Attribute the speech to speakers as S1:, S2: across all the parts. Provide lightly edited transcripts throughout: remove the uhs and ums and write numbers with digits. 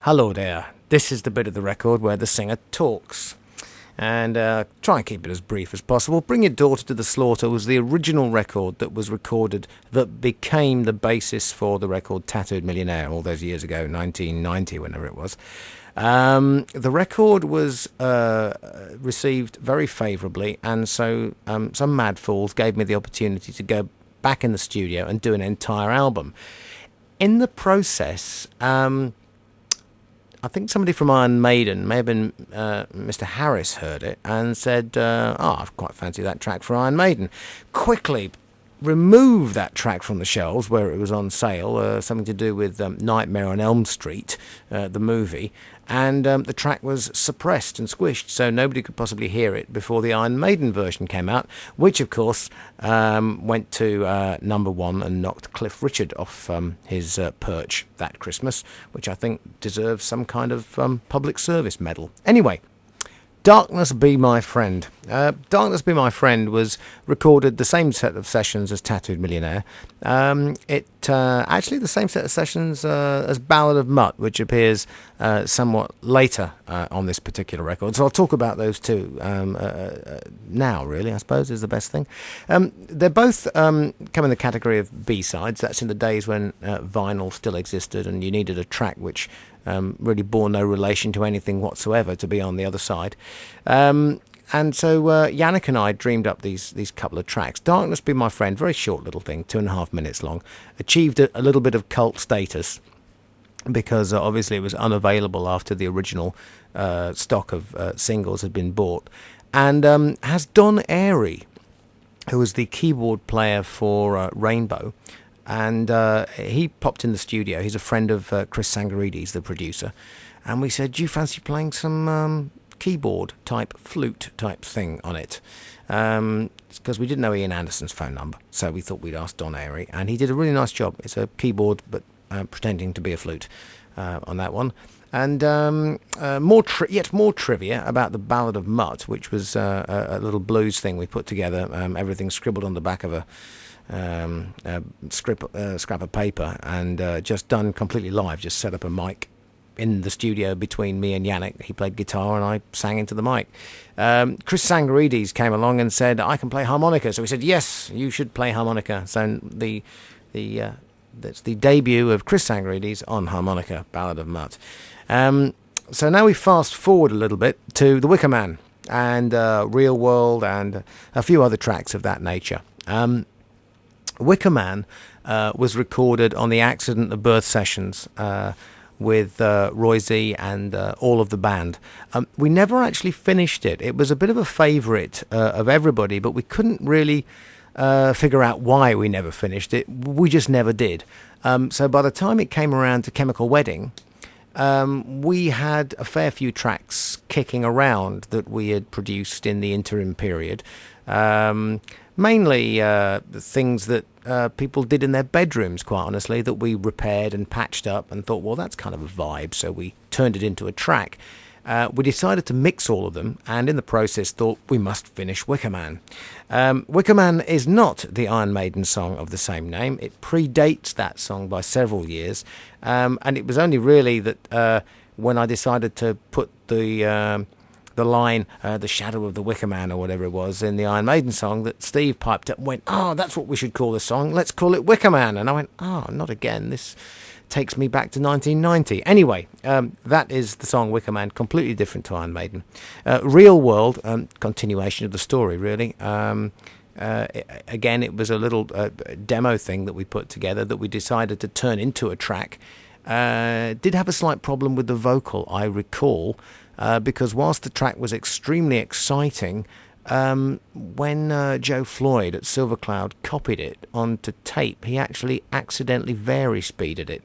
S1: Hello there. This is the bit of the record where the singer talks. And try and keep it as brief as possible. Bring Your Daughter to the Slaughter was the original record that was recorded that became the basis for the record Tattooed Millionaire all those years ago, 1990, whenever it was. The record was received very favourably, and so some mad fools gave me the opportunity to go back in the studio and do an entire album. In the process, I think somebody from Iron Maiden, may have been Mr. Harris, heard it and said, I quite fancy that track for Iron Maiden. Quickly remove that track from the shelves where it was on sale, something to do with Nightmare on Elm Street, the movie, and the track was suppressed and squished, so nobody could possibly hear it before the Iron Maiden version came out, which of course went to #1 and knocked Cliff Richard off his perch that Christmas, which I think deserves some kind of public service medal. Anyway, Darkness Be My Friend. Darkness Be My Friend was recorded the same set of sessions as Tattooed Millionaire. Actually the same set of sessions as Ballad of Mutt, which appears somewhat later on this particular record. So I'll talk about those two now, really, I suppose, is the best thing. They're both come in the category of B-sides. That's in the days when vinyl still existed and you needed a track which really bore no relation to anything whatsoever to be on the other side. And so Yannick and I dreamed up these couple of tracks. Darkness Be My Friend, very short little thing, 2.5 minutes long, achieved a little bit of cult status because obviously it was unavailable after the original stock of singles had been bought. And has Don Airy, who was the keyboard player for Rainbow, and he popped in the studio. He's a friend of Chris Sangarides, the producer, and we said, do you fancy playing some keyboard type flute type thing on it? Because we didn't know Ian Anderson's phone number, so we thought we'd ask Don Airy, and he did a really nice job. It's a keyboard but pretending to be a flute on that one. And yet more trivia about the Ballad of Mutt, which was a little blues thing we put together, everything scribbled on the back of a scrap of paper, and just done completely live. Just set up a mic in the studio between me and Yannick. He played guitar and I sang into the mic. Chris Sangarides came along and said, I can play harmonica. So we said, yes, you should play harmonica. So that's the debut of Chris Sangarides on harmonica, Ballad of Mutt. So now we fast forward a little bit to the Wicker Man and Real World and a few other tracks of that nature. Wicker Man was recorded on the Accident of Birth sessions with Roy Z and all of the band. We never actually finished it. It was a bit of a favourite of everybody, but we couldn't really figure out why we never finished it. We just never did. So by the time it came around to Chemical Wedding, we had a fair few tracks kicking around that we had produced in the interim period. Mainly things that people did in their bedrooms, quite honestly, that we repaired and patched up and thought, well, that's kind of a vibe, so we turned it into a track. We decided to mix all of them, and in the process thought we must finish Wicker Man. Wicker Man is not the Iron Maiden song of the same name. It predates that song by several years, and it was only really that when I decided to put the line, The Shadow of the Wicker Man, or whatever it was, in the Iron Maiden song, that Steve piped up and went, that's what we should call the song. Let's call it Wicker Man. And I went, not again. This takes me back to 1990. Anyway, that is the song Wicker Man, completely different to Iron Maiden. Real World, continuation of the story, really. Again, it was a little demo thing that we put together that we decided to turn into a track. Did have a slight problem with the vocal, I recall, because whilst the track was extremely exciting, when Joe Floyd at Silver Cloud copied it onto tape, he actually accidentally vari-speeded it.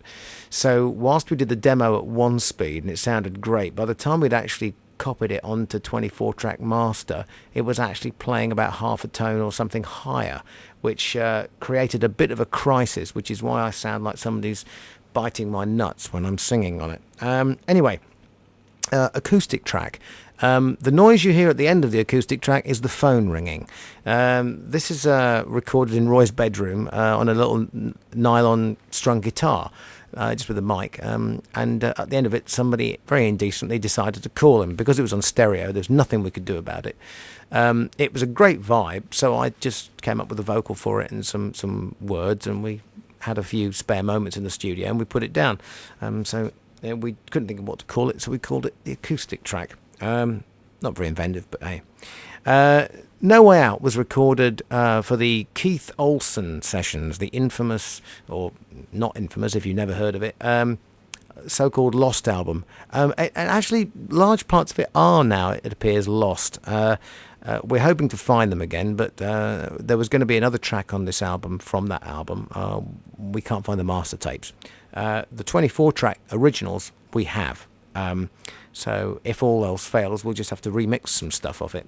S1: So whilst we did the demo at 1 speed and it sounded great, by the time we'd actually copied it onto 24-track master, it was actually playing about half a tone or something higher, which created a bit of a crisis, which is why I sound like somebody's biting my nuts when I'm singing on it. Anyway, acoustic track. The noise you hear at the end of the acoustic track is the phone ringing. This is recorded in Roy's bedroom on a little nylon strung guitar. just with a mic. And at the end of it, somebody very indecently decided to call him. Because it was on stereo, there's nothing we could do about it. It was a great vibe, so I just came up with a vocal for it and some words, and we had a few spare moments in the studio, and we put it down. So we couldn't think of what to call it, so we called it the acoustic track. Not very inventive, but hey. No Way Out was recorded for the Keith Olsen sessions, the infamous, or not infamous if you've never heard of it, so-called Lost album. And actually, large parts of it are now, it appears, lost. We're hoping to find them again, but there was going to be another track on this album from that album. We can't find the master tapes. The 24-track originals we have. So if all else fails, we'll just have to remix some stuff of it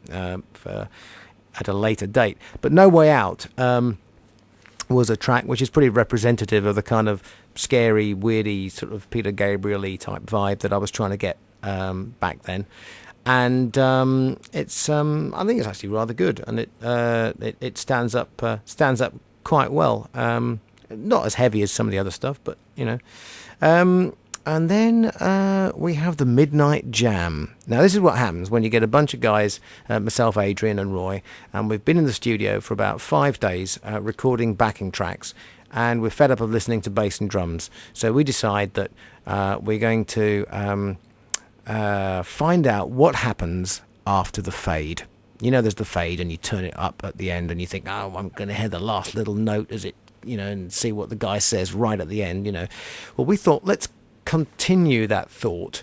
S1: at a later date. But No Way Out was a track which is pretty representative of the kind of scary, weirdy, sort of Peter Gabriel-y type vibe that I was trying to get back then. And it's I think it's actually rather good, and it stands up quite well. Not as heavy as some of the other stuff, but you know. And then we have the Midnight Jam. Now, this is what happens when you get a bunch of guys, myself, Adrian and Roy, and we've been in the studio for about 5 days recording backing tracks, and we're fed up of listening to bass and drums. So we decide that we're going to find out what happens after the fade. You know, there's the fade, and you turn it up at the end, and you think, oh, I'm going to hear the last little note as it, you know, and see what the guy says right at the end, you know. Well, we thought, let's continue that thought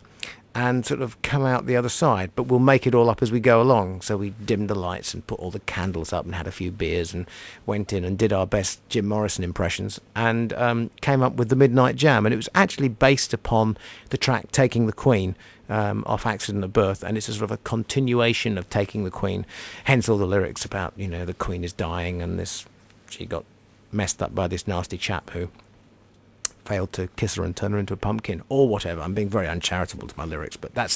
S1: and sort of come out the other side, but we'll make it all up as we go along. So we dimmed the lights and put all the candles up and had a few beers and went in and did our best Jim Morrison impressions and came up with the Midnight Jam. And it was actually based upon the track Taking the Queen off Accident of Birth, and it's a sort of a continuation of Taking the Queen, hence all the lyrics about, you know, the Queen is dying and she got messed up by this nasty chap who failed to kiss her and turn her into a pumpkin or whatever. I'm being very uncharitable to my lyrics, but that's